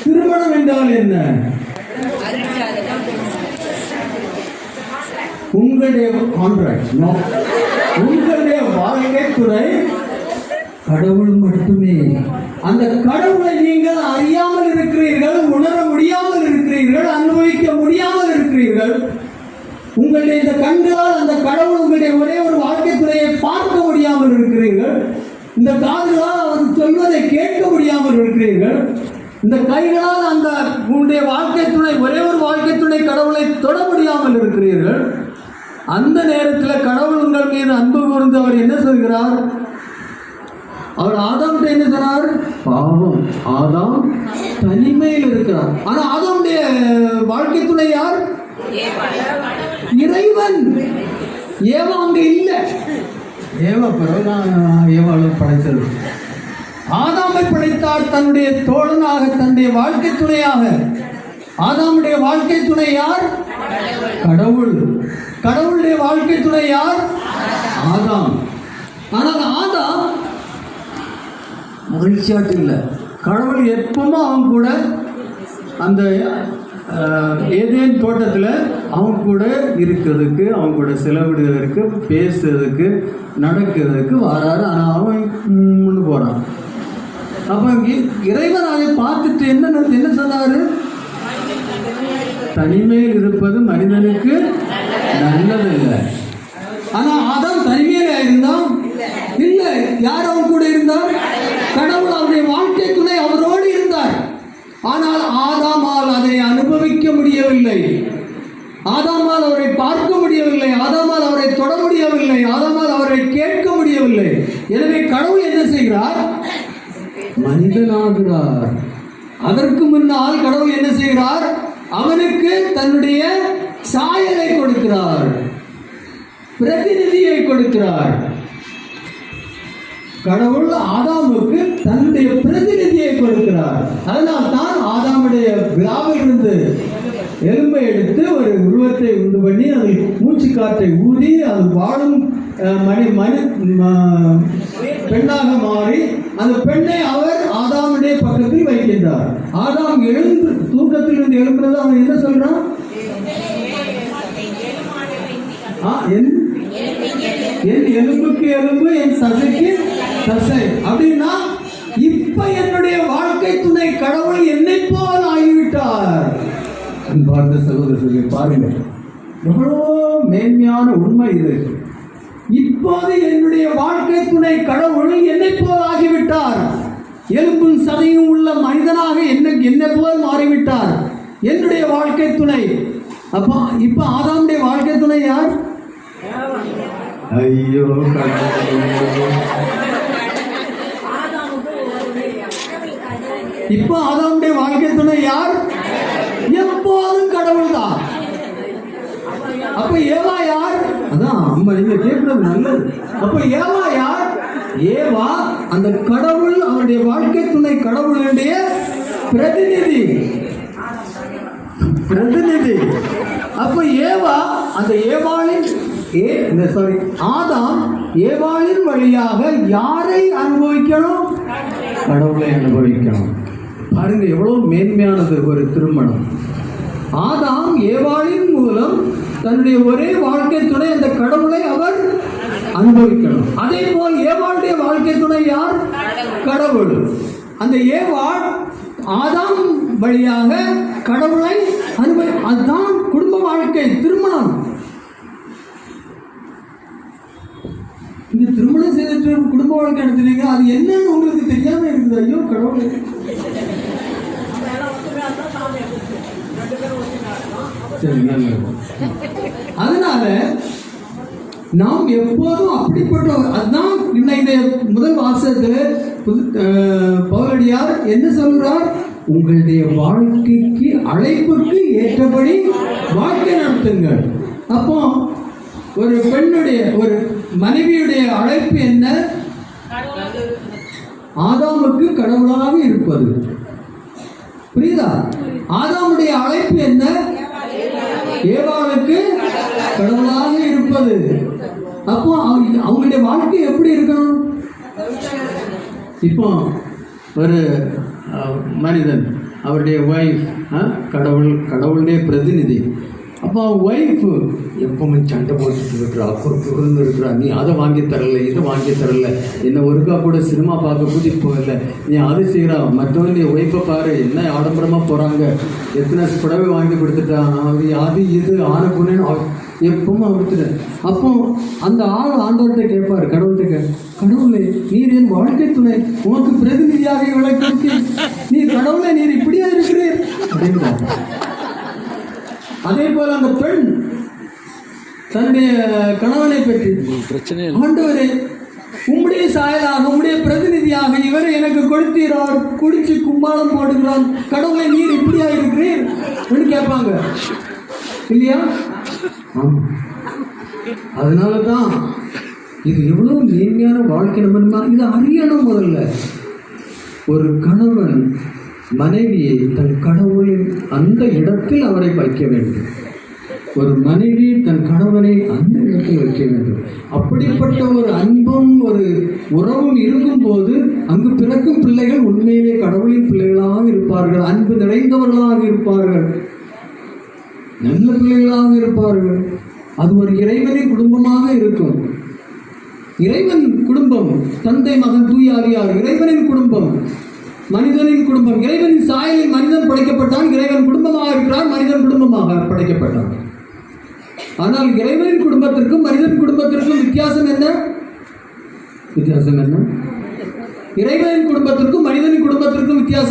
திருமணம் என்றால் என்ன? உங்களுடைய கான்ட்ராக்ட், உங்களுடைய வாழ்க்கை துறை கடவுள் மட்டுமே. அந்த கடவுளை நீங்கள் அறியாமல் இருக்கிறீர்கள், உணர முடியாமல் இருக்கிறீர்கள், அனுபவிக்க முடியாமல் இருக்கிறீர்கள். உங்களுடைய இந்த கண்களால் அந்த கடவுள் உங்களுடைய ஒரே ஒரு வாழ்க்கை துறையை பார்க்க முடியாமல் இருக்கிறீர்கள். இந்த காதுகளால் அவர் சொல்வதை கேட்க முடியாமல் இருக்கிறீர்கள். இந்த கைகளால் அந்த உங்களுடைய வாழ்க்கை துணை, ஒரே ஒரு வாழ்க்கை துணை கடவுளை தொட முடியாமல் இருக்கிறீர்கள். அந்த நேரத்தில் கடவுள் உங்கள் மீது அன்பு கூர்ந்து அவர் என்ன சொல்கிறார்? அவர் ஆதாம் என்ன சொன்னார்? பாவம், ஆதாம் தனிமையில் இருக்கிறார். ஆனா ஆதாமுடைய வாழ்க்கை துணை யார்? இறைவன். ஏவா அங்க இல்ல. ஏவா பிறகுதான் ஏவாளை படைத்தது. ஆதாமை படைத்தார் தன்னுடைய தோழனாக, தன்னுடைய வாழ்க்கை துணையாக. ஆதாமுடைய வாழ்க்கை துணை யார்? கடவுள். கடவுளுடைய வாழ்க்கை துணை யார்? ஆதாம். ஆனால் ஆதாம் மகிழ்ச்சியாட்டு இல்லை. கடவுள் எப்பவும் அவன் கூட அந்த ஏதேன் தோட்டத்தில் அவன் கூட இருக்கிறதுக்கு, அவன் கூட செலவிடுவதற்கு, பேசுறதுக்கு, நடக்கிறதுக்கு வராரு. ஆனால் அவன் முன்னு போறான். அப்ப இறைவன் அதை பார்த்துட்டு என்ன சொன்னாரு? தனிமையில் இருப்பது மனிதனுக்கு நல்லதில்லை. ஆனா ஆதாம் தனிமையில இருந்தான் இல்லை. யார் அவன் கூட இருந்தார்? கடவுள். அவருடைய வாழ்க்கை துணை அவரோடு இருந்தார். ஆனால் ஆதாமால் அதை அனுபவிக்க முடியவில்லை. ஆதாமால் அவரை பார்க்க முடியவில்லை. ஆதாமால் அவரை தொட முடியவில்லை. ஆதாமால் அவரை கேட்க முடியவில்லை. எனவே கடவுள் என்ன செய்கிறார்? மனிதனாகிறார். அதற்கு முன்னால் கடவுள் என்ன செய்கிறார்? அவனுக்கு தன்னுடைய சாயலை கொடுக்கிறார், பிரதிநிதியை கொடுக்கிறார். கடவுள் ஆதாமுக்கு தன்னுடைய பிரதிநிதியை கொடுக்கிறார். அதனால் தான் ஆதாமுடைய விழாவில் இருந்து எலும்பை எடுத்து ஒரு உருவத்தை உண்டு பண்ணி அதில் மூச்சு காற்றை ஊதி அது வாழும் பெண்ணாக மாறி அந்த பெண்ணை அவர் ஆதாமுடைய பக்கத்தில் வைக்கின்றார். ஆதாம் எழுந்து தூக்கத்தில் இருந்து எழுப்புறது அவன் என்ன சொல்றான்? என் எலும்புக்கு எலும்பு, என் சதைக்கு தசை. அப்படின்னா இப்ப என்னுடைய வாழ்க்கை துணை கடவுள் என்னை போல் ஆகிவிட்டார். அன்பார்ந்த சகோதரர்களே, பாருங்கள் எவ்வளோ மேன்மையான உண்மை இது. இப்போது என்னுடைய வாழ்க்கை துணை கடவுள் என்னை போல் ஆகிவிட்டார். எலும்பும் சதையும் உள்ள மனிதனாக என்னை போல் மாறிவிட்டார் என்னுடைய வாழ்க்கை துணை. அப்போ இப்ப ஆதாமுடைய வாழ்க்கை துணை யார்? ஐயோ, இப்ப ஆதாமுடைய வாழ்க்கை துணை யார்? எப்போதும் கடவுள் தான். அப்ப ஏவா யார்? அதான் நீங்க கேட்கறது நல்லது. அப்ப ஏவா யார்? ஏவா அந்த கடவுள், அவனுடைய வாழ்க்கை துணை கடவுளுடைய பிரதிநிதி. அப்ப ஏவா அந்த ஏவாளின் ஆதாம் ஏவாளின் வழியாக யாரை அனுபவிக்கணும்? கடவுளை அனுபவிக்கணும். பாருங்க எவ்வளவு மேன்மையானது ஒரு திருமணம். ஆதாம் ஏவாளின் மூலம் தன்னுடைய ஒரே வாழ்க்கை துணை அந்த கடவுளை அவர் அனுபவிக்கணும். அதே போல் ஏவாளுடைய வாழ்க்கை துணை யார்? கடவுள். அந்த ஏவாள் ஆதாம் வழியாக கடவுளை அதுதான் குடும்ப வாழ்க்கை, திருமணம். இந்த திருமணம் செய்துட்டு குடும்ப வாழ்க்கை நடத்துறீங்க, அது என்னன்னு உங்களுக்கு தெரியாம இருக்குது. ஐயோ கடவுளை. அதனால நாம் எப்போதும் அப்படிப்பட்ட, அதுதான் இந்த முதல் வாசகத்தில் பவுலடியார் என்ன சொல்றார்? உங்களுடைய வாழ்க்கைக்கு அழைப்புக்கு ஏற்றபடி வாழ்க்கை நடத்துங்கள். அப்போ ஒரு பெண்ணுடைய, ஒரு மனைவியுடைய அழைப்பு என்ன? ஆதாமுக்கு கடவுளாக இருப்பது. புரியுதா? ஆதாமுடைய அழைப்பு என்ன? ஏவாளுக்கு கடவுளாக இருப்பது. அப்போ அவங்களுடைய வாழ்க்கை எப்படி இருக்கணும்? இப்போ ஒரு மனிதன், அவருடைய ஒய்ஃப் கடவுளுடைய பிரதிநிதி. அப்போ ஒய்ஃபு எப்பவும் சண்டை போட்டுட்டு இருக்கிறா, குறுன்னு இருக்கிறா, நீ அதை வாங்கி தரல, இதை வாங்கி தரல, என்னை ஒருக்கா கூட சினிமா பார்க்க கூட்டிகிட்டு போகல, நீ அதை செய்கிறா, மற்றவங்க நீ ஒய்ஃபை பாரு என்ன ஆடம்பரமாக போகிறாங்க, எத்தனை புடவை வாங்கி கொடுத்துட்டான், அது இது ஆன பொண்ணுன்னு எப்பவும் கொடுத்துட்டேன். அப்போ அந்த ஆண்டவர்கிட்ட கேட்பார், கடவுளே நீர் என் வாழ்க்கை துணை, உனக்கு பிரதிநிதியாக இவளை கொடுத்து நீ கடவுளே நீர் இப்படியா இருக்கிறீர் அப்படின்னா. அதே போல அந்த பெண் தன்னுடைய கணவனை பற்றி, ஆண்டவரே உம்முடைய சாயலாக உம்முடைய பிரதிநிதியாக இவரை எனக்கு கொடுத்தீரார், குடிச்சு கும்பாலம் போடுகிறான், கடவுளை நீர் இப்படியா இருக்கிறீர் என்று கேட்பாங்க இல்லையா? அதனாலதான் இது எவ்வளவு மேன்மையான வாழ்க்கை. நம்ம இதை அறியணும். முதல்ல ஒரு கணவன் மனைவியை தன் கடவுளின் அந்த இடத்தில் அவரை வைக்க வேண்டும். ஒரு மனைவி தன் கணவனை அந்த இடத்தில் வைக்க வேண்டும். அப்படிப்பட்ட ஒரு அன்பும் ஒரு உறவும் இருக்கும் போது அங்கு பிறக்கும் பிள்ளைகள் உண்மையிலே கடவுளின் பிள்ளைகளாக இருப்பார்கள், அன்பு நிறைந்தவர்களாக இருப்பார்கள், நல்ல பிள்ளைகளாக இருப்பார்கள். அது ஒரு இறைவனின் குடும்பமாக இருக்கும். இறைவன் குடும்பம், தந்தை மகன் தூய ஆவியார், இறைவனின் குடும்பம், மனிதனின் குடும்பம். இறைவனின் சாயலில் மனிதன் படைக்கப்பட்டான், இறைவன் குடும்பமாக இருக்கிறான், மனிதன் குடும்பமாக படைக்கப்பட்டான். ஆனால் இறைவனின் குடும்பத்திற்கும் மனிதன் குடும்பத்திற்கும் வித்தியாசம் என்ன? இறைவனின் குடும்பத்திற்கும் மனிதனின் குடும்பத்திற்கும் வித்தியாசம்